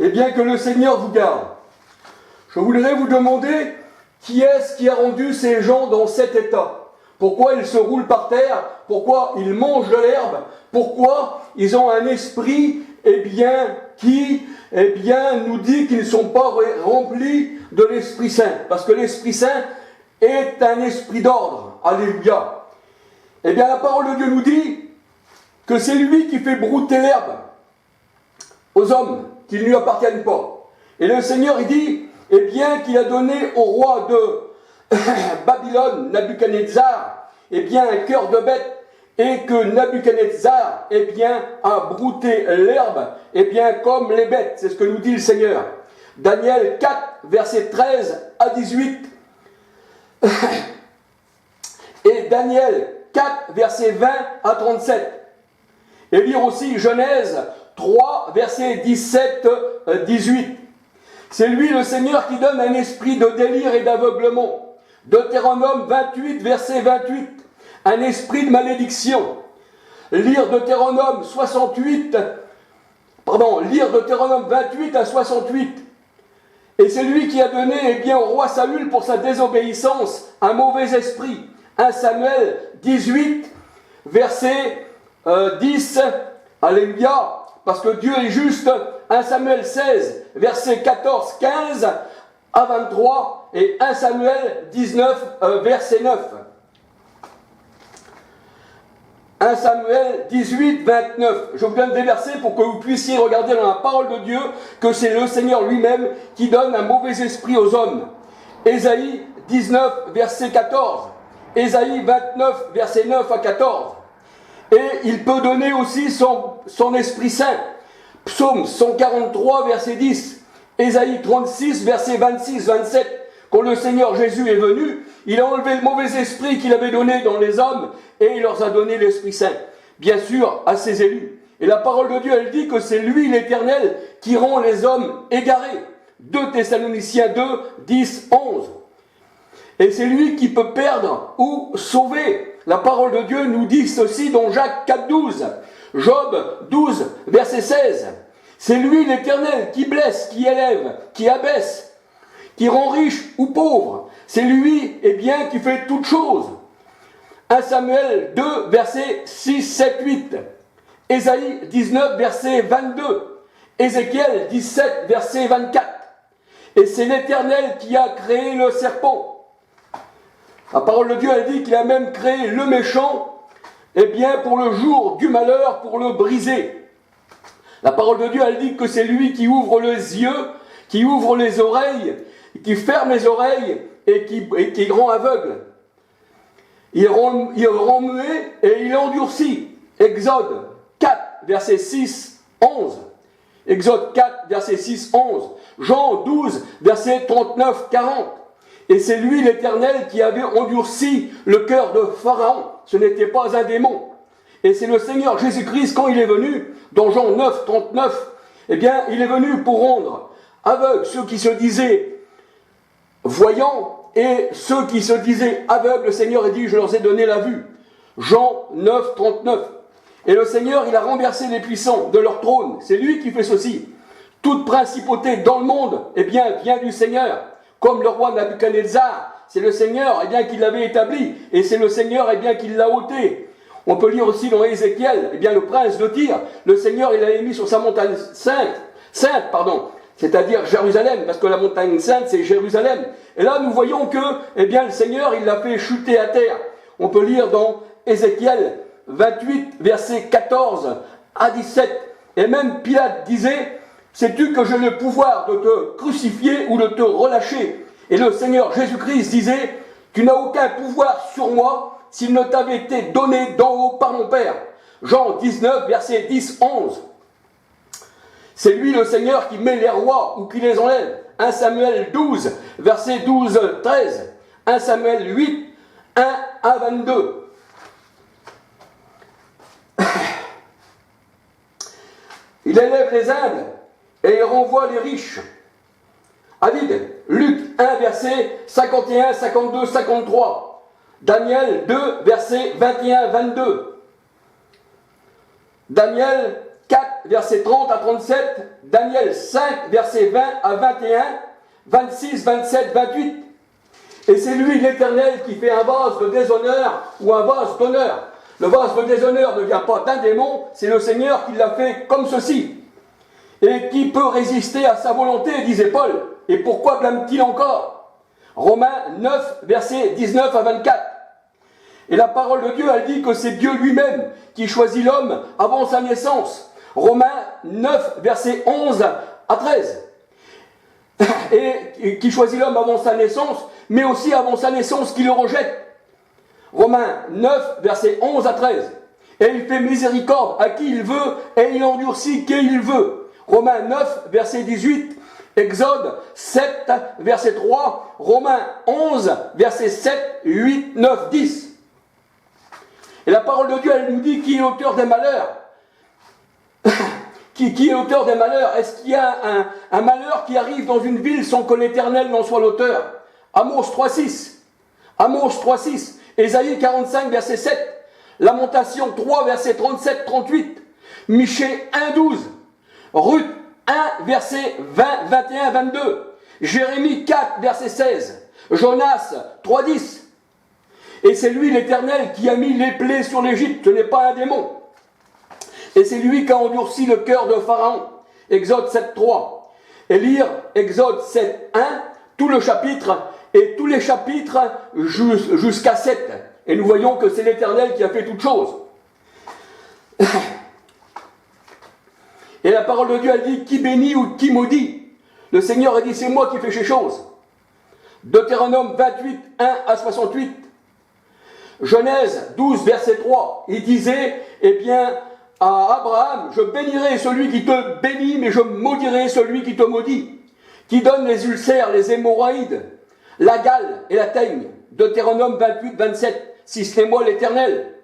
Eh bien, que le Seigneur vous garde. Je voudrais vous demander qui est-ce qui a rendu ces gens dans cet état? Pourquoi ils se roulent par terre? Pourquoi ils mangent de l'herbe? Pourquoi ils ont un esprit, qui nous dit qu'ils ne sont pas remplis de l'Esprit Saint? Parce que l'Esprit Saint est un esprit d'ordre. Alléluia. Eh bien, la parole de Dieu nous dit que c'est lui qui fait brouter l'herbe aux hommes qui ne lui appartiennent pas. Et le Seigneur, il dit, qu'il a donné au roi de Babylone, Nabuchodonosor, un cœur de bête, et que Nabuchodonosor, a brouté l'herbe, comme les bêtes. C'est ce que nous dit le Seigneur. Daniel 4, versets 13 à 18. Et Daniel 4, versets 20 à 37. Et lire aussi Genèse 3, versets 17-18. C'est lui, le Seigneur, qui donne un esprit de délire et d'aveuglement. Deutéronome 28, verset 28. Un esprit de malédiction. Lire Deutéronome 28 à 68. Et c'est lui qui a donné au roi Saül pour sa désobéissance un mauvais esprit. 1 Samuel 18, verset 10. Alléluia. Parce que Dieu est juste. 1 Samuel 16, verset 14-15 à 23. Et 1 Samuel 19, verset 9. 1 Samuel 18, 29. Je vous donne des versets pour que vous puissiez regarder dans la parole de Dieu que c'est le Seigneur lui-même qui donne un mauvais esprit aux hommes. Ésaïe 19, verset 14. Ésaïe 29, verset 9 à 14. Et il peut donner aussi son Esprit Saint. Psaume 143, verset 10. Ésaïe 36, verset 26-27. Quand le Seigneur Jésus est venu, il a enlevé le mauvais esprit qu'il avait donné dans les hommes et il leur a donné l'Esprit Saint. Bien sûr, à ses élus. Et la parole de Dieu, elle dit que c'est lui, l'Éternel, qui rend les hommes égarés. 2 Thessaloniciens 2, 10, 11. Et c'est lui qui peut perdre ou sauver. La parole de Dieu nous dit ceci dans Jacques 4, 12. Job 12, verset 16. C'est lui, l'Éternel, qui blesse, qui élève, qui abaisse, qui rend riche ou pauvre. C'est lui, qui fait toutes choses. 1 Samuel 2, verset 6, 7, 8. Ésaïe 19, verset 22. Ézéchiel 17, verset 24. Et c'est l'Éternel qui a créé le serpent. La parole de Dieu, elle dit qu'il a même créé le méchant, pour le jour du malheur, pour le briser. La parole de Dieu, elle dit que c'est lui qui ouvre les yeux, qui ouvre les oreilles, qui ferme les oreilles et qui rend aveugle. Il rend muet et il endurcit. Exode 4, verset 6, 11. Exode 4, verset 6, 11. Jean 12, verset 39, 40. Et c'est lui, l'Éternel, qui avait endurci le cœur de Pharaon. Ce n'était pas un démon. Et c'est le Seigneur Jésus-Christ, quand il est venu, dans Jean 9, 39, il est venu pour rendre aveugles ceux qui se disaient voyants et ceux qui se disaient aveugles. Le Seigneur a dit, je leur ai donné la vue. Jean 9, 39. Et le Seigneur, il a renversé les puissants de leur trône. C'est lui qui fait ceci. Toute principauté dans le monde, vient du Seigneur. Comme le roi Nabuchodonosor, c'est le Seigneur qui l'avait établi, et c'est le Seigneur qui l'a ôté. On peut lire aussi dans Ézéchiel, le prince de Tyr, le Seigneur il l'avait mis sur sa montagne sainte, c'est-à-dire Jérusalem, parce que la montagne sainte c'est Jérusalem. Et là nous voyons que le Seigneur il l'a fait chuter à terre. On peut lire dans Ézéchiel 28, verset 14 à 17. Et même Pilate disait, sais-tu que j'ai le pouvoir de te crucifier ou de te relâcher? Et le Seigneur Jésus-Christ disait, tu n'as aucun pouvoir sur moi s'il ne t'avait été donné d'en haut par mon Père. Jean 19, verset 10, 11. C'est lui le Seigneur qui met les rois ou qui les enlève. 1 Samuel 12, verset 12, 13. 1 Samuel 8, 1 à 22. Il élève les humbles et il renvoie les riches. Avide, Luc 1, verset 51, 52, 53. Daniel 2, verset 21, 22. Daniel 4, versets 30 à 37, Daniel 5, versets 20 à 21, 26, 27, 28. Et c'est lui, l'Éternel, qui fait un vase de déshonneur ou un vase d'honneur. Le vase de déshonneur ne vient pas d'un démon, c'est le Seigneur qui l'a fait comme ceci. Et qui peut résister à sa volonté, disait Paul. Et pourquoi blâme-t-il encore? Romains 9, versets 19 à 24. Et la parole de Dieu, elle dit que c'est Dieu lui-même qui choisit l'homme avant sa naissance. Romains 9, versets 11 à 13. Et qui choisit l'homme avant sa naissance, mais aussi avant sa naissance qui le rejette. Romains 9, versets 11 à 13. Et il fait miséricorde à qui il veut, et il endurcit qui il veut. Romains 9, verset 18. Exode 7, verset 3. Romains 11, verset 7, 8, 9, 10. Et la parole de Dieu, elle nous dit qui est l'auteur des malheurs. Qui est l'auteur des malheurs? Est-ce qu'il y a un malheur qui arrive dans une ville sans que l'Éternel n'en soit l'auteur? Amos 3.6. Amos 3.6. Ésaïe 45, verset 7. Lamentation 3, verset 37-38. Michée 1.12. Ruth 1, verset 20, 21, 22. Jérémie 4, verset 16. Jonas 3.10. Et c'est lui, l'Éternel, qui a mis les plaies sur l'Égypte, ce n'est pas un démon. Et c'est lui qui a endurci le cœur de Pharaon. Exode 7.3. Et lire Exode 7.1, tout le chapitre, et tous les chapitres jusqu'à 7. Et nous voyons que c'est l'Éternel qui a fait toutes choses. Et la parole de Dieu a dit, qui bénit ou qui maudit? Le Seigneur a dit, c'est moi qui fais ces choses. Deutéronome 28, 1 à 68. Genèse 12, verset 3. Il disait, eh bien, à Abraham, je bénirai celui qui te bénit, mais je maudirai celui qui te maudit. Qui donne les ulcères, les hémorroïdes, la gale et la teigne. Deutéronome 28, 27. Si ce n'est moi l'Éternel.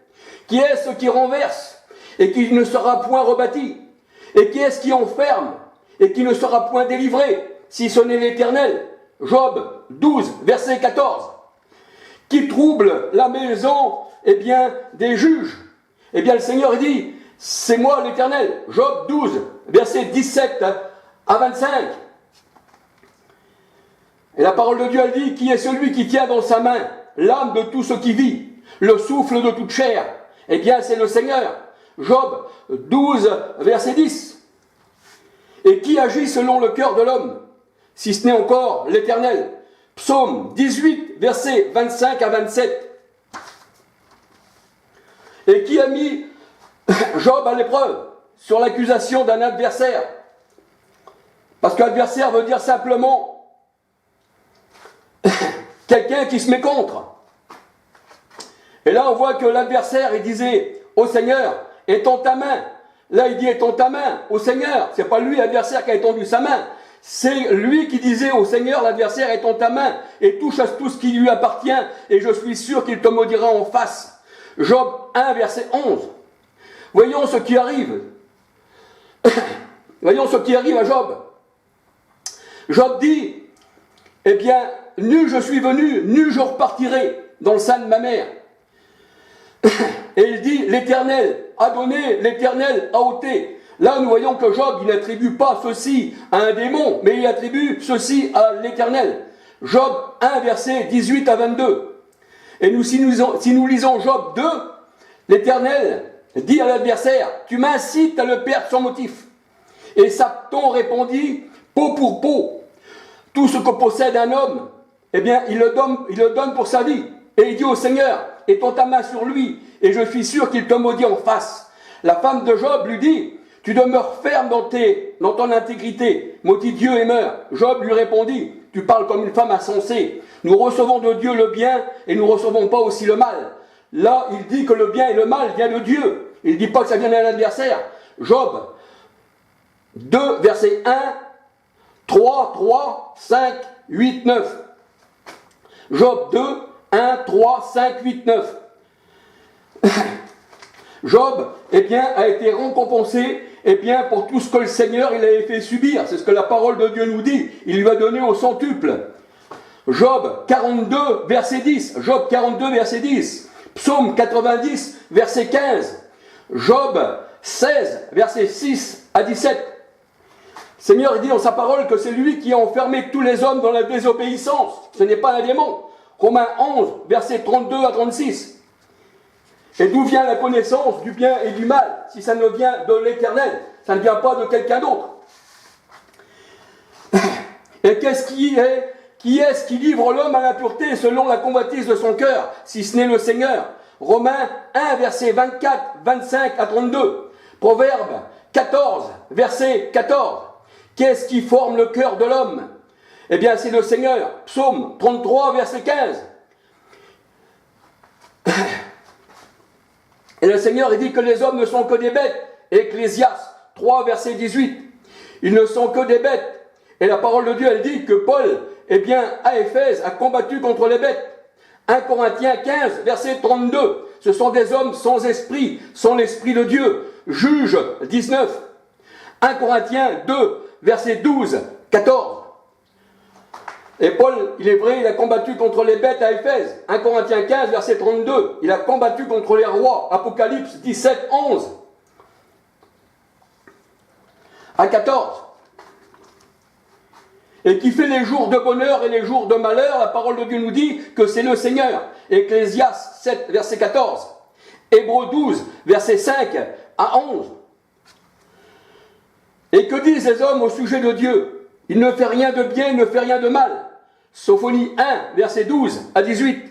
Qui est-ce qui renverse et qui ne sera point rebâti? Et qui est-ce qui enferme et qui ne sera point délivré, si ce n'est l'Éternel? Job 12, verset 14. Qui trouble la maison, eh bien, des juges? Eh bien, le Seigneur dit, c'est moi l'Éternel. Job 12, verset 17 à 25. Et la parole de Dieu, elle dit, qui est celui qui tient dans sa main l'âme de tout ce qui vit, le souffle de toute chair? Eh bien, c'est le Seigneur. Job 12, verset 10. Et qui agit selon le cœur de l'homme, si ce n'est encore l'Éternel? Psaume 18, versets 25 à 27. Et qui a mis Job à l'épreuve sur l'accusation d'un adversaire? Parce qu'adversaire veut dire simplement quelqu'un qui se met contre. Et là, on voit que l'adversaire, il disait au Seigneur, étends ta main. Là, il dit, étends ta main au Seigneur. C'est pas lui, l'adversaire, qui a étendu sa main. C'est lui qui disait au Seigneur, l'adversaire, étends ta main et touche à tout ce qui lui appartient, et je suis sûr qu'il te maudira en face. Job 1, verset 11. Voyons ce qui arrive. Voyons ce qui arrive à Job. Job dit, eh bien, nu je suis venu, nu je repartirai dans le sein de ma mère. Et il dit, l'Éternel a donné, l'Éternel a ôté. Là, nous voyons que Job, il n'attribue pas ceci à un démon, mais il attribue ceci à l'Éternel. Job 1, verset 18 à 22. Et nous, si nous lisons Job 2, l'Éternel dit à l'adversaire, tu m'incites à le perdre sans motif. Et Satan répondit, peau pour peau. Tout ce que possède un homme, eh bien, il le donne pour sa vie. Et il dit au Seigneur, étends ta main sur lui, et je suis sûr qu'il te maudit en face. La femme de Job lui dit, tu demeures ferme dans ton intégrité, maudit Dieu et meurs. Job lui répondit, tu parles comme une femme insensée. Nous recevons de Dieu le bien, et nous ne recevons pas aussi le mal. Là, il dit que le bien et le mal viennent de Dieu. Il ne dit pas que ça vient d'un adversaire. Job 2, verset 1, 3, 5, 8, 9. Job 2, 1, 3, 5, 8, 9. Job, eh bien, a été récompensé, eh bien, pour tout ce que le Seigneur, il avait fait subir. C'est ce que la parole de Dieu nous dit. Il lui a donné au centuple. Job 42, verset 10. Job 42, verset 10. Psaume 90, verset 15. Job 16, versets 6 à 17. Le Seigneur dit dans sa parole que c'est lui qui a enfermé tous les hommes dans la désobéissance. Ce n'est pas un démon. Romains 11, versets 32 à 36. Et d'où vient la connaissance du bien et du mal, si ça ne vient de l'Éternel? Ça ne vient pas de quelqu'un d'autre. Et qui est-ce qui livre l'homme à l'impureté selon la convoitise de son cœur, si ce n'est le Seigneur? Romains 1, versets 24, 25 à 32. Proverbe 14, verset 14. Qu'est-ce qui forme le cœur de l'homme? Eh bien, c'est le Seigneur. Psaume 33, verset 15. Et le Seigneur, il dit que les hommes ne sont que des bêtes. Ecclésiaste 3, verset 18. Ils ne sont que des bêtes. Et la parole de Dieu, elle dit que Paul, eh bien, à Éphèse, a combattu contre les bêtes. 1 Corinthiens 15, verset 32. Ce sont des hommes sans esprit, sans l'esprit de Dieu. Juge 19. 1 Corinthiens 2, verset 12, 14. Et Paul, il est vrai, il a combattu contre les bêtes à Éphèse. 1 Corinthiens 15, verset 32. Il a combattu contre les rois. Apocalypse 17, 11. À 14. Et qui fait les jours de bonheur et les jours de malheur, la parole de Dieu nous dit que c'est le Seigneur. Ecclésiaste 7, verset 14. Hébreux 12, verset 5 à 11. Et que disent les hommes au sujet de Dieu? Il ne fait rien de bien, il ne fait rien de mal. Sophonie 1, verset 12 à 18.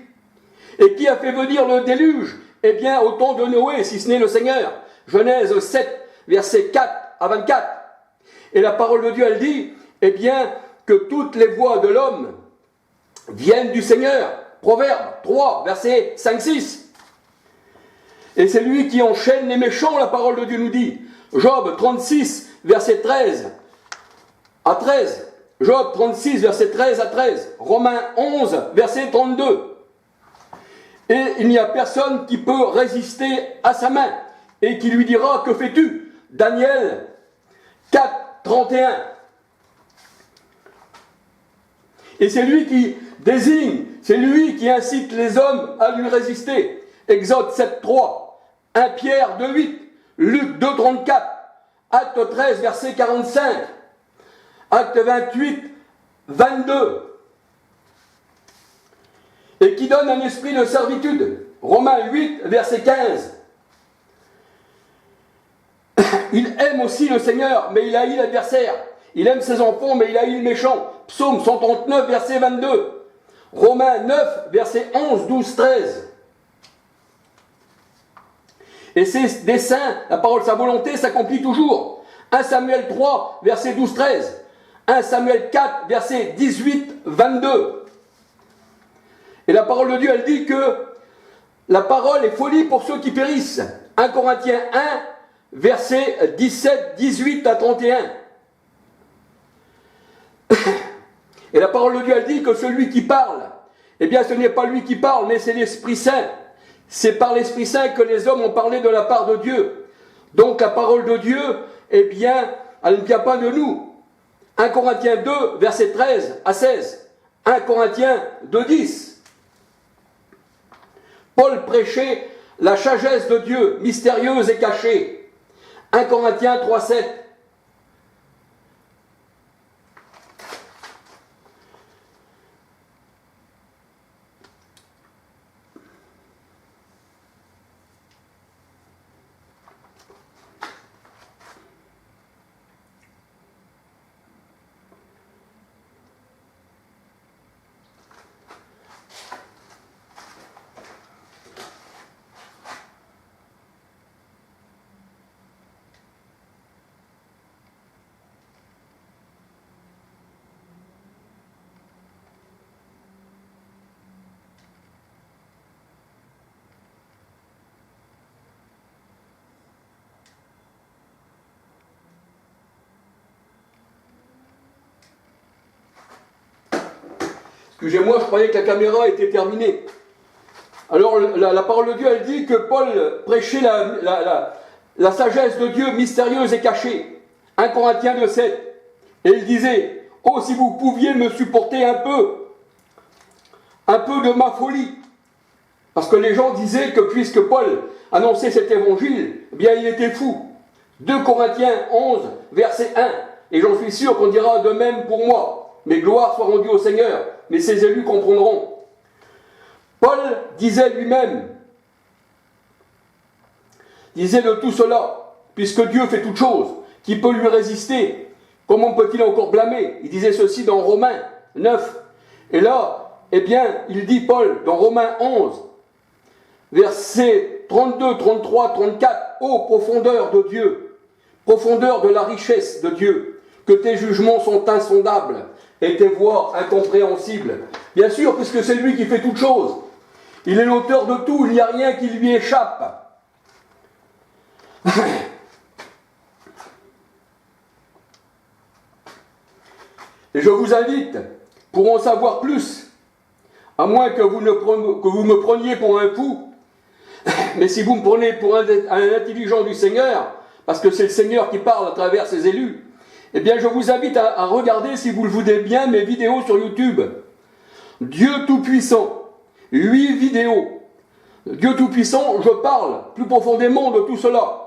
Et qui a fait venir le déluge? Eh bien, au temps de Noé, si ce n'est le Seigneur. Genèse 7, verset 4 à 24. Et la parole de Dieu, elle dit, eh bien, que toutes les voies de l'homme viennent du Seigneur. Proverbe 3, verset 5-6. Et c'est lui qui enchaîne les méchants, la parole de Dieu nous dit. Job 36, verset 13 à 13. Job 36, verset 13 à 13. Romains 11, verset 32. Et il n'y a personne qui peut résister à sa main et qui lui dira, que fais-tu? Daniel 4, 31. Et c'est lui qui désigne, c'est lui qui incite les hommes à lui résister. Exode 7, 3, 1 Pierre 2, 8, Luc 2, 34, Acte 13, verset 45, Acte 28, 22. Et qui donne un esprit de servitude. Romains 8, verset 15. Il aime aussi le Seigneur, mais il haït l'adversaire. Il aime ses enfants, mais il haït le méchant. Psaume 139, verset 22. Romains 9, verset 11, 12, 13. Et ses desseins, la parole, sa volonté s'accomplit toujours. 1 Samuel 3, verset 12, 13. 1 Samuel 4, verset 18, 22. Et la parole de Dieu, elle dit que la parole est folie pour ceux qui périssent. 1 Corinthiens 1, verset 17, 18 à 31. Et la parole de Dieu, elle dit que celui qui parle, eh bien ce n'est pas lui qui parle, mais c'est l'Esprit Saint. C'est par l'Esprit Saint que les hommes ont parlé de la part de Dieu. Donc la parole de Dieu, eh bien, elle ne vient pas de nous. 1 Corinthiens 2, verset 13 à 16. 1 Corinthiens 2, 10. Paul prêchait la sagesse de Dieu, mystérieuse et cachée. 1 Corinthiens 3, 7. Excusez-moi, je croyais que la caméra était terminée. Alors, la parole de Dieu, elle dit que Paul prêchait la sagesse de Dieu mystérieuse et cachée. 1 Corinthiens 2, 7. Et il disait, « Oh, si vous pouviez me supporter un peu de ma folie. » Parce que les gens disaient que puisque Paul annonçait cet évangile, eh bien, il était fou. 2 Corinthiens 11, verset 1. Et j'en suis sûr qu'on dira de même pour moi. Mais gloire soit rendue au Seigneur, mais ses élus comprendront. Paul disait lui-même, disait de tout cela, puisque Dieu fait toute chose, qui peut lui résister, comment peut-il encore blâmer? Il disait ceci dans Romains 9. Et là, eh bien, il dit Paul, dans Romains 11, versets 32, 33, 34, ô profondeur de Dieu, profondeur de la richesse de Dieu, que tes jugements sont insondables et tes voies incompréhensibles. Bien sûr, puisque c'est lui qui fait toutes choses. Il est l'auteur de tout, il n'y a rien qui lui échappe. Et je vous invite, pour en savoir plus, à moins que vous me preniez pour un fou, mais si vous me prenez pour un intelligent du Seigneur, parce que c'est le Seigneur qui parle à travers ses élus, eh bien je vous invite à regarder, si vous le voulez bien, mes vidéos sur YouTube. Dieu Tout-Puissant, 8 vidéos. Dieu Tout-Puissant, je parle plus profondément de tout cela.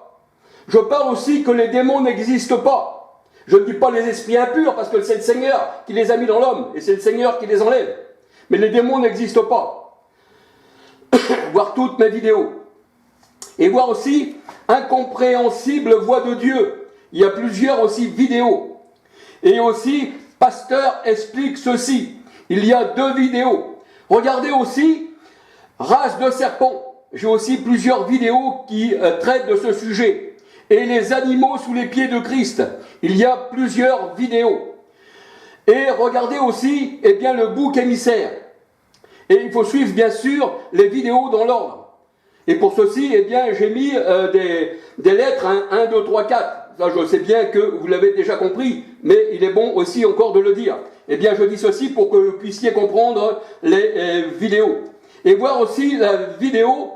Je parle aussi que les démons n'existent pas. Je ne dis pas les esprits impurs, parce que c'est le Seigneur qui les a mis dans l'homme, et c'est le Seigneur qui les enlève. Mais les démons n'existent pas. Voir toutes mes vidéos. Et voir aussi Incompréhensible voix de Dieu. Il y a plusieurs aussi vidéos. Et aussi, Pasteur explique ceci. Il y a 2 vidéos. Regardez aussi, Race de serpents. J'ai aussi plusieurs vidéos qui traitent de ce sujet. Et les animaux sous les pieds de Christ. Il y a plusieurs vidéos. Et regardez aussi, eh bien, le bouc émissaire. Et il faut suivre, bien sûr, les vidéos dans l'ordre. Et pour ceci, eh bien, j'ai mis des lettres, 1, 2, 3, 4. Ça, je sais bien que vous l'avez déjà compris, mais il est bon aussi encore de le dire. Eh bien, je dis ceci pour que vous puissiez comprendre les vidéos. Et voir aussi la vidéo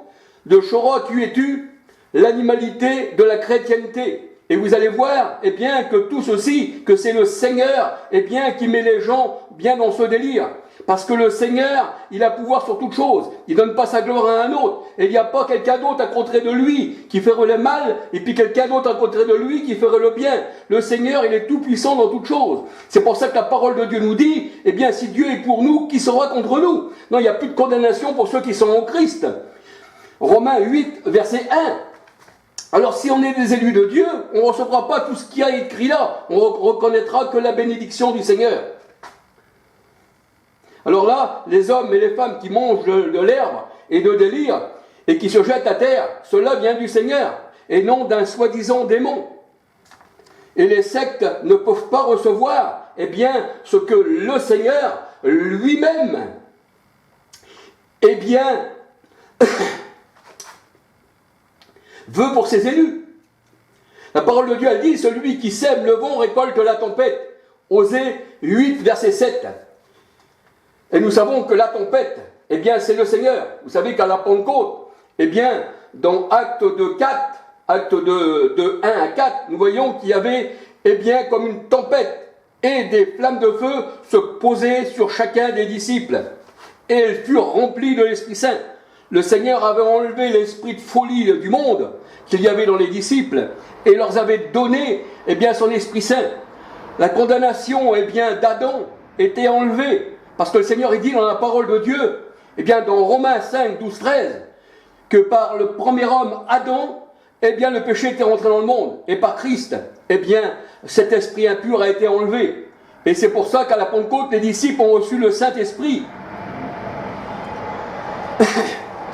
de Chora tu es tu, l'animalité de la chrétienté. Et vous allez voir, eh bien, que tout ceci, que c'est le Seigneur, eh bien, qui met les gens bien dans ce délire. Parce que le Seigneur, il a pouvoir sur toute chose. Il ne donne pas sa gloire à un autre. Et il n'y a pas quelqu'un d'autre à côté de lui qui ferait le mal, et puis quelqu'un d'autre à côté de lui qui ferait le bien. Le Seigneur, il est tout puissant dans toutes choses. C'est pour ça que la parole de Dieu nous dit, eh bien, si Dieu est pour nous, qui sera contre nous? Non, il n'y a plus de condamnation pour ceux qui sont en Christ. Romains 8, verset 1. Alors si on est des élus de Dieu, on ne recevra pas tout ce qui a écrit là. On reconnaîtra que la bénédiction du Seigneur. Alors là, les hommes et les femmes qui mangent de l'herbe et de délire et qui se jettent à terre, cela vient du Seigneur et non d'un soi-disant démon. Et les sectes ne peuvent pas recevoir, eh bien, ce que le Seigneur lui-même, eh bien, veut pour ses élus. La parole de Dieu, elle dit, celui qui sème le vent récolte la tempête. Osée 8, verset 7. Et nous savons que la tempête, eh bien, c'est le Seigneur. Vous savez qu'à la Pentecôte, eh bien, dans Acte de 4, Acte de 1 à 4, nous voyons qu'il y avait, eh bien, comme une tempête, et des flammes de feu se posaient sur chacun des disciples. Et elles furent remplies de l'Esprit Saint. Le Seigneur avait enlevé l'esprit de folie du monde qu'il y avait dans les disciples et leur avait donné, eh bien, son Esprit Saint. La condamnation, eh bien, d'Adam était enlevée. Parce que le Seigneur, il dit dans la parole de Dieu, eh bien, dans Romains 5, 12, 13, que par le premier homme, Adam, eh bien, le péché était rentré dans le monde. Et par Christ, eh bien, cet esprit impur a été enlevé. Et c'est pour ça qu'à la Pentecôte, les disciples ont reçu le Saint-Esprit.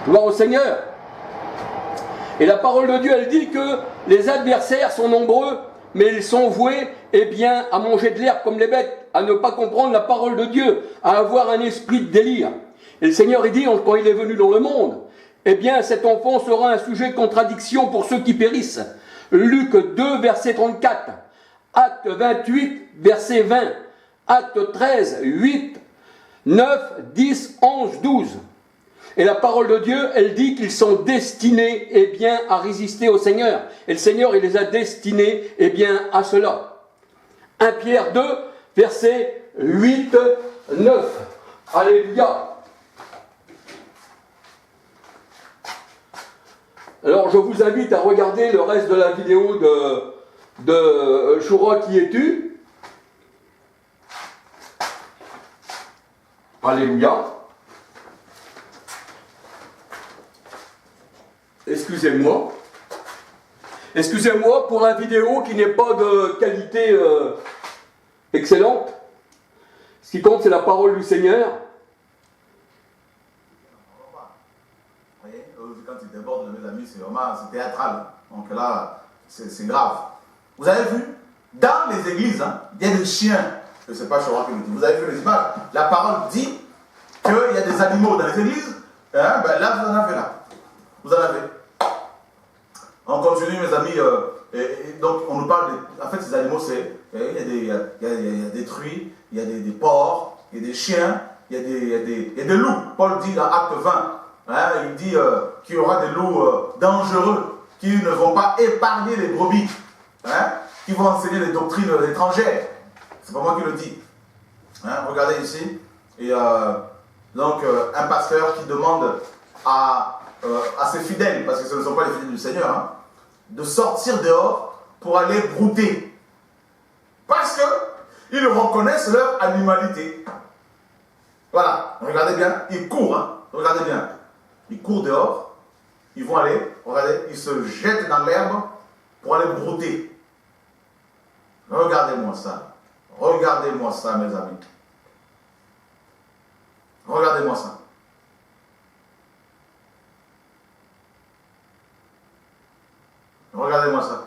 Gloire au Seigneur. Et la parole de Dieu, elle dit que les adversaires sont nombreux, mais ils sont voués, eh bien, à manger de l'herbe comme les bêtes, à ne pas comprendre la parole de Dieu, à avoir un esprit de délire. Et le Seigneur, il dit, quand il est venu dans le monde, eh bien, cet enfant sera un sujet de contradiction pour ceux qui périssent. Luc 2, verset 34. Acte 28, verset 20. Acte 13, 8, 9, 10, 11, 12. Et la parole de Dieu, elle dit qu'ils sont destinés, eh bien, à résister au Seigneur. Et le Seigneur, il les a destinés, eh bien, à cela. 1 Pierre 2, versets 8, 9. Alléluia. Alors, je vous invite à regarder le reste de la vidéo de Shura qui es-tu? Alléluia. Excusez-moi. Excusez-moi pour la vidéo qui n'est pas de qualité excellente. Ce qui compte, c'est la parole du Seigneur. Vous voyez, quand il déborde, mes amis, c'est vraiment théâtral. Donc là, c'est grave. Vous avez vu, dans les églises, hein, il y a des chiens. Je ne sais pas, je crois que vous avez vu les images. La parole dit qu'il y a des animaux dans les églises. Hein, ben là, vous en avez là. Vous en avez. On continue, mes amis. Et donc, on nous parle de. En fait, ces animaux, c'est. Il y a des truies, il y a des porcs, il y a des chiens, il y a des loups. Paul dit dans Acte 20, hein, il dit qu'il y aura des loups dangereux qui ne vont pas épargner les brebis, hein, qui vont enseigner les doctrines étrangères. C'est pas moi qui le dis. Hein, regardez ici. Et donc, un pasteur qui demande à ses fidèles, parce que ce ne sont pas les fidèles du Seigneur, hein, de sortir dehors pour aller brouter. Parce qu'ils reconnaissent leur animalité. Voilà, regardez bien, ils courent, hein, regardez bien. Ils courent dehors, ils vont aller, regardez, ils se jettent dans l'herbe pour aller brouter. Regardez-moi ça. Regardez-moi ça, mes amis. Regardez-moi ça. Regardez-moi ça.